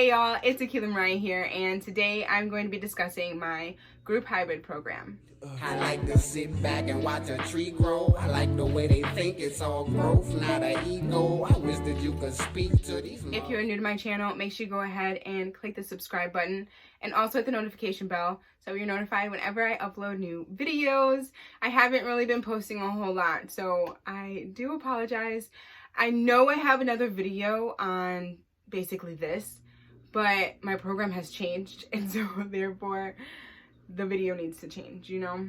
Hey y'all, it's Aquila Mariyah here, and today I'm going to be discussing my group hybrid program. I like to sit back and watch a tree grow. I like the way they think it's all growth, not an ego. I wish that you could speak to these. If you're new to my channel, make sure you go ahead and click the subscribe button and also hit the notification bell so you're notified whenever I upload new videos. I haven't really been posting a whole lot, so I do apologize. I know I have another video on basically this, but my program has changed, and so therefore the video needs to change, you know?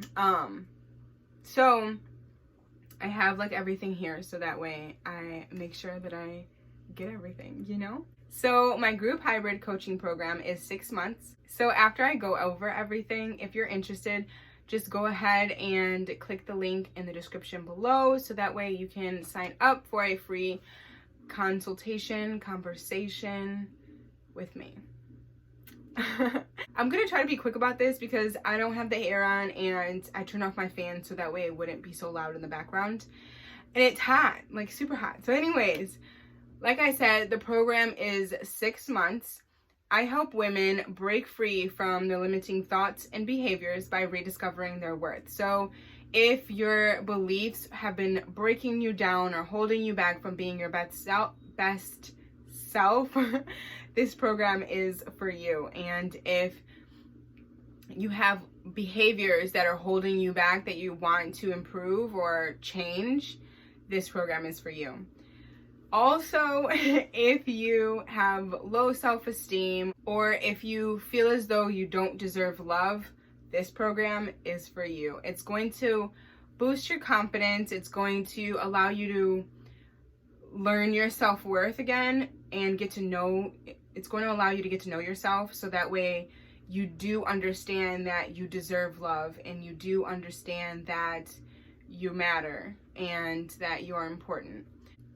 So I have like everything here so that way I make sure that I get everything, you know? So my group hybrid coaching program is 6 months. So after I go over everything, if you're interested, just go ahead and click the link in the description below so that way you can sign up for a free conversation with me. I'm gonna try to be quick about this because I don't have the air on and I turned off my fan so that way it wouldn't be so loud in the background. And it's hot, like super hot. So anyways, like I said, the program is 6 months. I help women break free from their limiting thoughts and behaviors by rediscovering their worth. So if your beliefs have been breaking you down or holding you back from being your best self, this program is for you. And if you have behaviors that are holding you back that you want to improve or change, this program is for you. Also, if you have low self-esteem or if you feel as though you don't deserve love, this program is for you. It's going to boost your confidence. It's going to allow you to learn your self-worth again and it's going to allow you to get to know yourself so that way you do understand that you deserve love and you do understand that you matter and that you are important.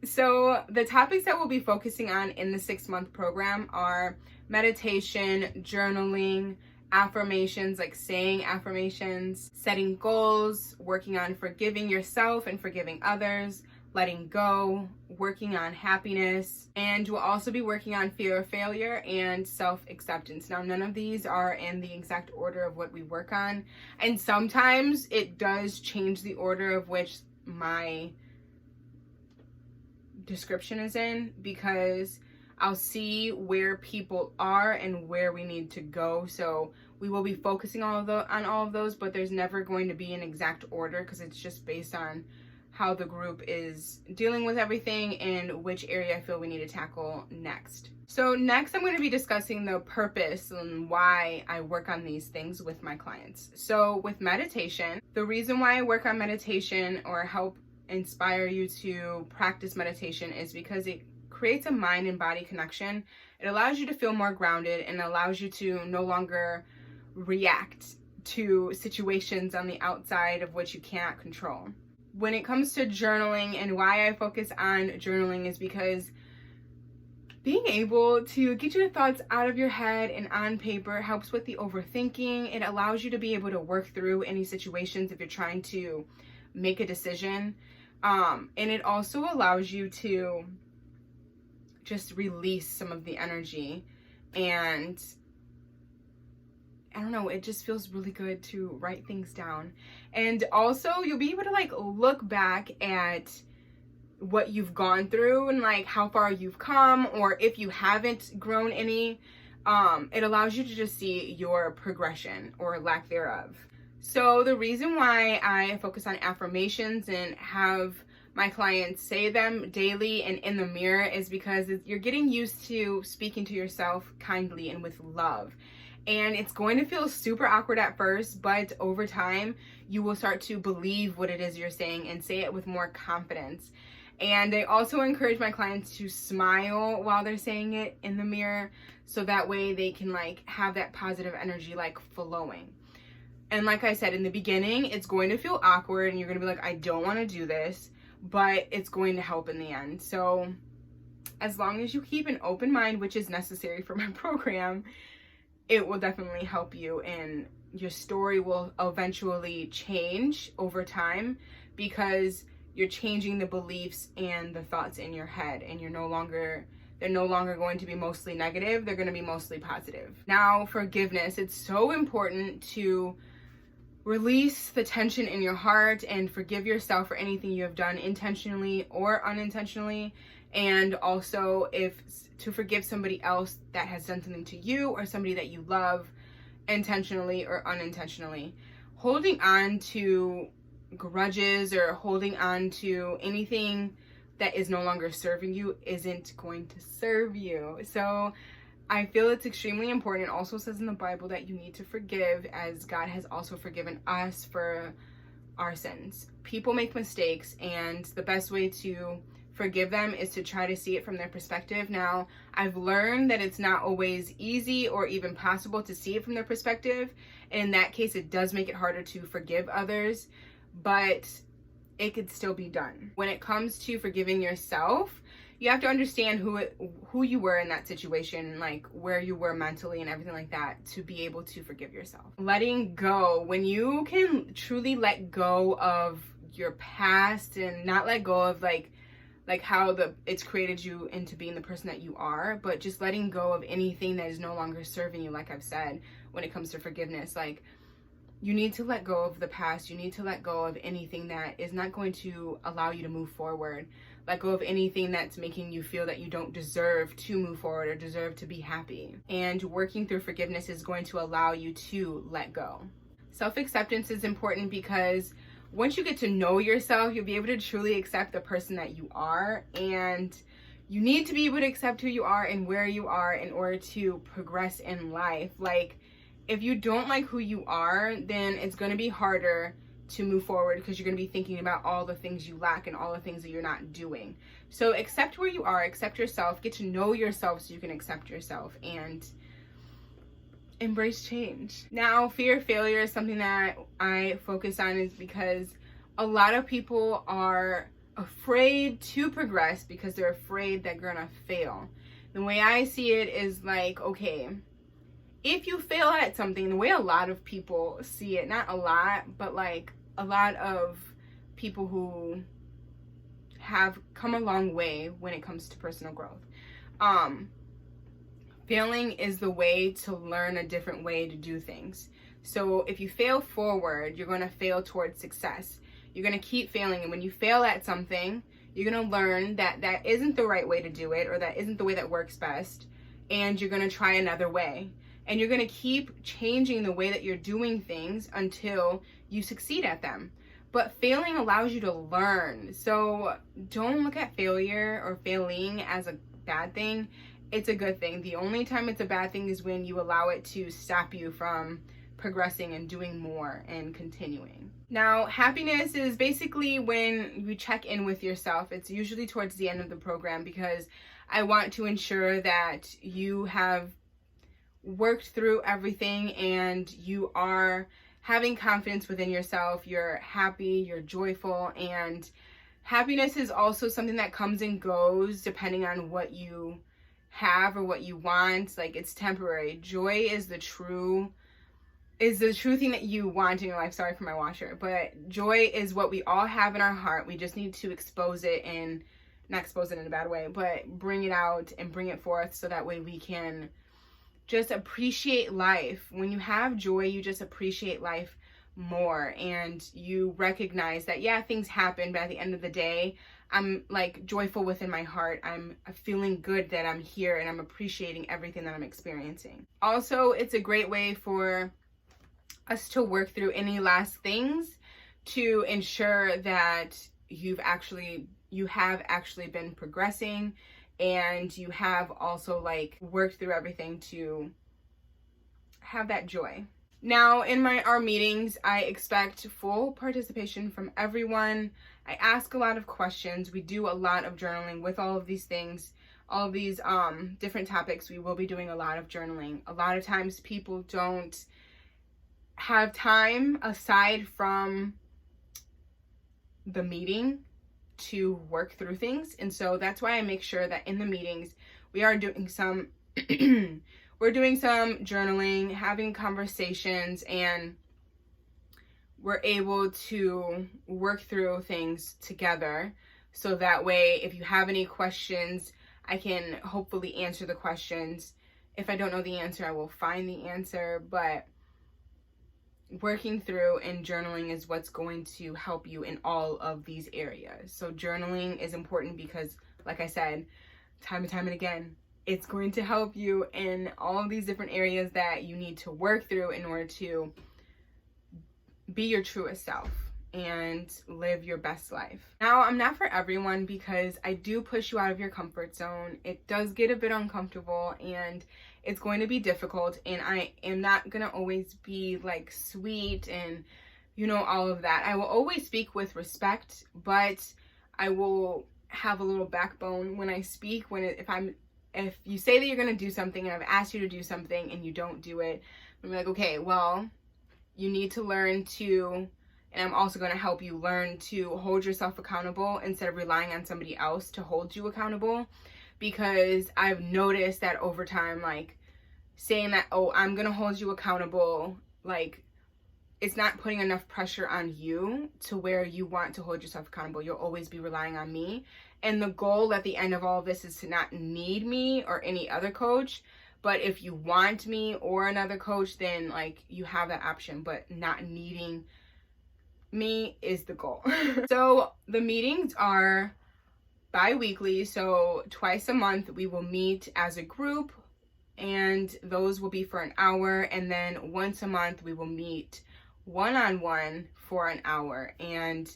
So the topics that we'll be focusing on in the 6-month program are meditation, journaling, affirmations, like saying affirmations, setting goals, working on forgiving yourself and forgiving others, letting go, working on happiness, and we'll also be working on fear of failure and self-acceptance. Now, none of these are in the exact order of what we work on, and sometimes it does change the order of which my description is in because I'll see where people are and where we need to go. So we will be focusing on all of those, but there's never going to be an exact order because it's just based on how the group is dealing with everything and which area I feel we need to tackle next. So next I'm going to be discussing the purpose and why I work on these things with my clients. So with meditation, the reason why I work on meditation or help inspire you to practice meditation is because it creates a mind and body connection. It allows you to feel more grounded and allows you to no longer react to situations on the outside of which you cannot control. When it comes to journaling and why I focus on journaling is because being able to get your thoughts out of your head and on paper helps with the overthinking. It allows you to be able to work through any situations if you're trying to make a decision. And it also allows you to just release some of the energy, and I don't know, it just feels really good to write things down. And also you'll be able to like look back at what you've gone through and like how far you've come, or if you haven't grown any, it allows you to just see your progression or lack thereof. So the reason why I focus on affirmations and have my clients say them daily and in the mirror is because you're getting used to speaking to yourself kindly and with love. And it's going to feel super awkward at first, but over time, you will start to believe what it is you're saying and say it with more confidence. And I also encourage my clients to smile while they're saying it in the mirror so that way they can like have that positive energy like flowing. And like I said, in the beginning, it's going to feel awkward and you're going to be like, I don't want to do this, but it's going to help in the end. So as long as you keep an open mind, which is necessary for my program, it will definitely help you, and your story will eventually change over time because you're changing the beliefs and the thoughts in your head, and you're no longer They're no longer going to be mostly negative. They're going to be mostly positive. Now, forgiveness. It's so important to release the tension in your heart and forgive yourself for anything you have done intentionally or unintentionally. And also to forgive somebody else that has done something to you or somebody that you love intentionally or unintentionally. Holding on to grudges or holding on to anything that is no longer serving you isn't going to serve you. So I feel it's extremely important. It also says in the Bible that you need to forgive as God has also forgiven us for our sins. People make mistakes, and the best way to forgive them is to try to see it from their perspective. Now, I've learned that it's not always easy or even possible to see it from their perspective. And in that case, it does make it harder to forgive others, but it could still be done. When it comes to forgiving yourself, you have to understand who you were in that situation, like where you were mentally and everything like that, to be able to forgive yourself. Letting go. When you can truly let go of your past and not let go of like how it's created you into being the person that you are, but just letting go of anything that is no longer serving you, like I've said, when it comes to forgiveness. Like, you need to let go of the past. You need to let go of anything that is not going to allow you to move forward. Let go of anything that's making you feel that you don't deserve to move forward or deserve to be happy. And working through forgiveness is going to allow you to let go. Self-acceptance is important because once you get to know yourself, you'll be able to truly accept the person that you are. And you need to be able to accept who you are and where you are in order to progress in life. Like, if you don't like who you are, then it's going to be harder to move forward because you're going to be thinking about all the things you lack and all the things that you're not doing. So accept where you are, accept yourself, get to know yourself so you can accept yourself, and embrace change. Now, fear of failure is something that I focus on, is because a lot of people are afraid to progress because they're afraid that they're gonna fail. The way I see it is like, okay, if you fail at something, the way a lot of people see it, not a lot, but like a lot of people who have come a long way when it comes to personal growth. Failing is the way to learn a different way to do things. So if you fail forward, you're going to fail towards success. You're going to keep failing. And when you fail at something, you're going to learn that that isn't the right way to do it, or that isn't the way that works best. And you're going to try another way. And you're going to keep changing the way that you're doing things until you succeed at them. But failing allows you to learn. So don't look at failure or failing as a bad thing. It's a good thing. The only time it's a bad thing is when you allow it to stop you from progressing and doing more and continuing. Now, happiness is basically when you check in with yourself. It's usually towards the end of the program because I want to ensure that you have worked through everything and you are having confidence within yourself. You're happy, you're joyful, and happiness is also something that comes and goes depending on what you have or what you want. Like, it's temporary. Joy is the true thing that you want in your life. Sorry for my washer, but joy is what we all have in our heart. We just need to expose it, and not expose it in a bad way, but bring it out and bring it forth so that way we can just appreciate life. When you have joy, you just appreciate life more, and you recognize that, yeah, things happen, but at the end of the day, I'm like joyful within my heart. I'm feeling good that I'm here and I'm appreciating everything that I'm experiencing. Also, it's a great way for us to work through any last things to ensure that you have actually been progressing, and you have also like worked through everything to have that joy. Now, in our meetings, I expect full participation from everyone. I ask a lot of questions. We do a lot of journaling with all of these things, all of these different topics. We will be doing a lot of journaling. A lot of times people don't have time aside from the meeting to work through things. And so that's why I make sure that in the meetings we are doing some we're doing some journaling, having conversations, and we're able to work through things together. So that way, if you have any questions, I can hopefully answer the questions. If I don't know the answer, I will find the answer, but working through and journaling is what's going to help you in all of these areas. So journaling is important because, like I said, time and time and again, it's going to help you in all of these different areas that you need to work through in order to be your truest self and live your best life. Now, I'm not for everyone because I do push you out of your comfort zone. It does get a bit uncomfortable and it's going to be difficult, and I am not going to always be like sweet and, you know, all of that. I will always speak with respect, but I will have a little backbone when I speak. If you say that you're going to do something and I've asked you to do something and you don't do it, I'm like, okay, well, you need to learn to, and I'm also going to help you learn to hold yourself accountable instead of relying on somebody else to hold you accountable. Because I've noticed that over time, like saying that, oh, I'm going to hold you accountable, like it's not putting enough pressure on you to where you want to hold yourself accountable. You'll always be relying on me. And the goal at the end of all of this is to not need me or any other coach. But if you want me or another coach, then like you have that option, but not needing me is the goal. So the meetings are bi-weekly, so twice a month we will meet as a group, and those will be for an hour, and then once a month we will meet one-on-one for an hour. And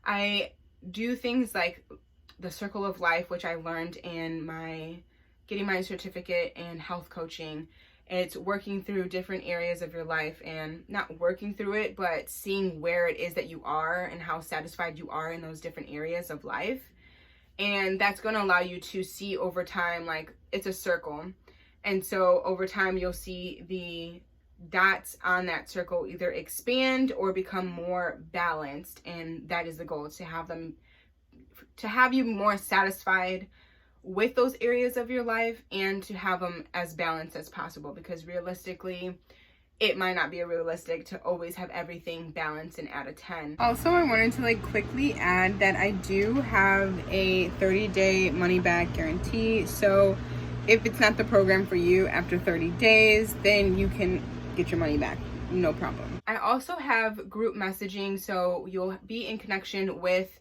I do things like the circle of life, which I learned in getting my certificate in health coaching. It's working through different areas of your life, and not working through it, but seeing where it is that you are and how satisfied you are in those different areas of life. And that's going to allow you to see over time, like it's a circle. And so over time, you'll see the dots on that circle either expand or become more balanced. And that is the goal, to have you more satisfied with those areas of your life and to have them as balanced as possible, because realistically, it might not be realistic to always have everything balanced and at a 10. Also, I wanted to like quickly add that I do have a 30-day money back guarantee. So if it's not the program for you after 30 days, then you can get your money back, no problem. I also have group messaging, so you'll be in connection with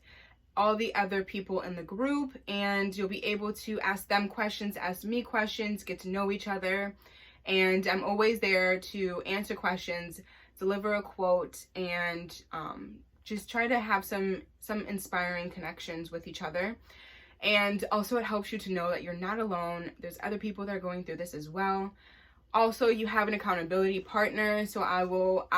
all the other people in the group, and you'll be able to ask them questions, ask me questions, get to know each other. And I'm always there to answer questions, deliver a quote, and just try to have some inspiring connections with each other. And also it helps you to know that you're not alone. There's other people that are going through this as well. Also, you have an accountability partner. So I will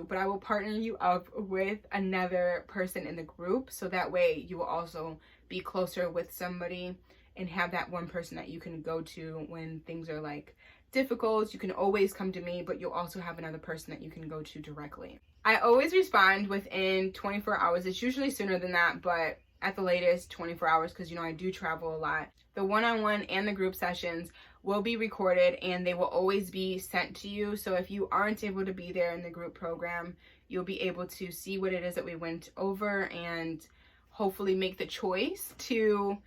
but I will partner you up with another person in the group. So that way you will also be closer with somebody and have that one person that you can go to when things are like difficult. You can always come to me, but you'll also have another person that you can go to directly. I always respond within 24 hours. It's usually sooner than that, but at the latest 24 hours, because, you know, I do travel a lot. The one-on-one and the group sessions will be recorded and they will always be sent to you. So if you aren't able to be there in the group program, you'll be able to see what it is that we went over and hopefully make the choice to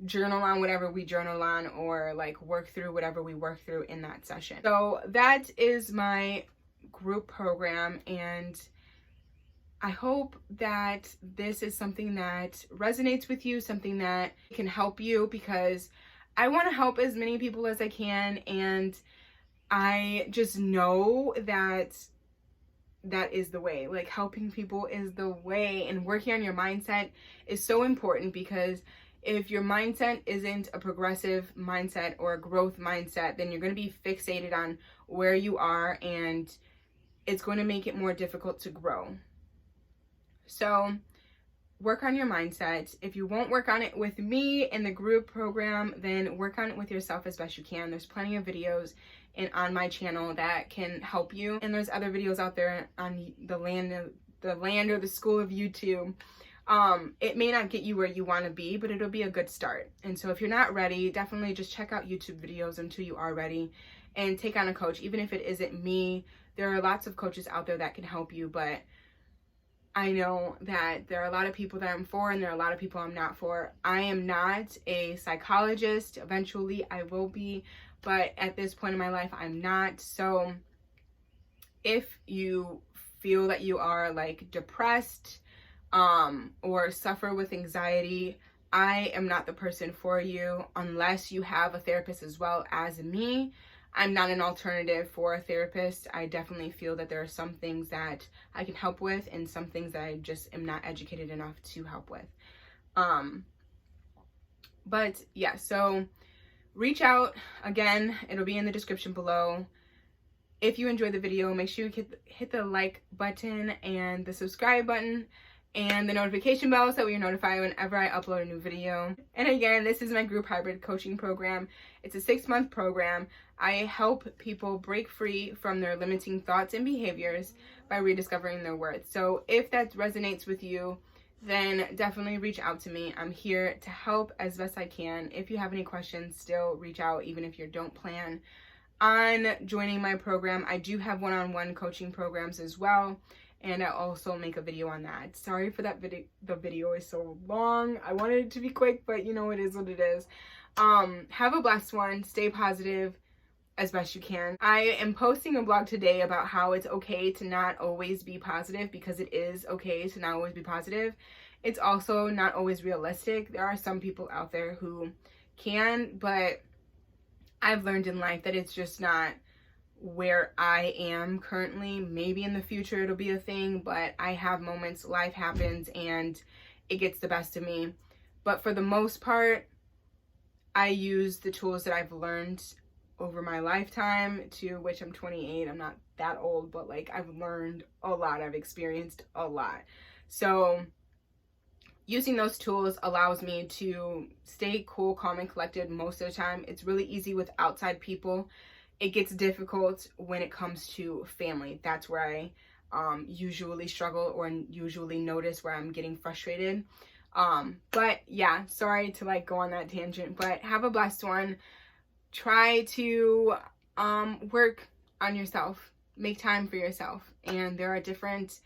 journal on whatever we journal on, or like work through whatever we work through in that session. So that is my group program, and I hope that this is something that resonates with you, something that can help you, because I want to help as many people as I can, and I just know that that is the way. Like, helping people is the way, and working on your mindset is so important, because if your mindset isn't a progressive mindset or a growth mindset, then you're going to be fixated on where you are, and it's going to make it more difficult to grow. So work on your mindset. If you won't work on it with me in the group program, then work on it with yourself as best you can. There's plenty of videos on my channel that can help you, and there's other videos out there on the land or the school of YouTube. It may not get you where you want to be, but it'll be a good start. And so if you're not ready, definitely just check out YouTube videos until you are ready and take on a coach. Even if it isn't me, there are lots of coaches out there that can help you, but I know that there are a lot of people that I'm for and there are a lot of people I'm not for. I am not a psychologist. Eventually I will be, but at this point in my life, I'm not. So if you feel that you are like depressed, or suffer with anxiety, I am not the person for you unless you have a therapist as well as me. I'm not an alternative for a therapist. I definitely feel that there are some things that I can help with and some things that I just am not educated enough to help with. But yeah, so reach out. Again, it'll be in the description below. If you enjoyed the video, make sure you hit the like button and the subscribe button and the notification bell so you're notified whenever I upload a new video. And again, this is my group hybrid coaching program. It's a 6-month program. I help people break free from their limiting thoughts and behaviors by rediscovering their worth. So if that resonates with you, then definitely reach out to me. I'm here to help as best I can. If you have any questions, still reach out even if you don't plan on joining my program. I do have one-on-one coaching programs as well, and I also make a video on that. Sorry for that video. The video is so long. I wanted it to be quick, but you know, it is what it is. Have a blessed one. Stay positive as best you can. I am posting a blog today about how it's okay to not always be positive, because it is okay to not always be positive. It's also not always realistic. There are some people out there who can, but I've learned in life that it's just not where I am currently. Maybe in the future it'll be a thing, but I have moments, life happens, and it gets the best of me. But for the most part, I use the tools that I've learned over my lifetime, to which I'm 28. I'm not that old, but like, I've learned a lot. I've experienced a lot. So using those tools allows me to stay cool, calm, and collected most of the time. It's really easy with outside people. It gets difficult when it comes to family. That's where I usually struggle, or usually notice where I'm getting frustrated. But yeah, sorry to like go on that tangent, but have a blessed one. Try to work on yourself. Make time for yourself. And there are different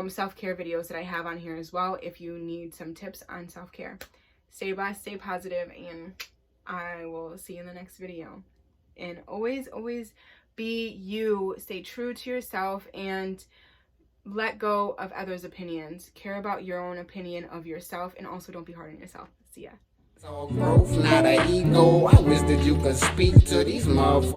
self-care videos that I have on here as well if you need some tips on self-care. Stay blessed, stay positive, and I will see you in the next video. And always be you. Stay true to yourself and let go of others' opinions. Care about your own opinion of yourself, and also don't be hard on yourself. See ya. It's all growth, not an ego. I wish that you could speak to these motherfuckers.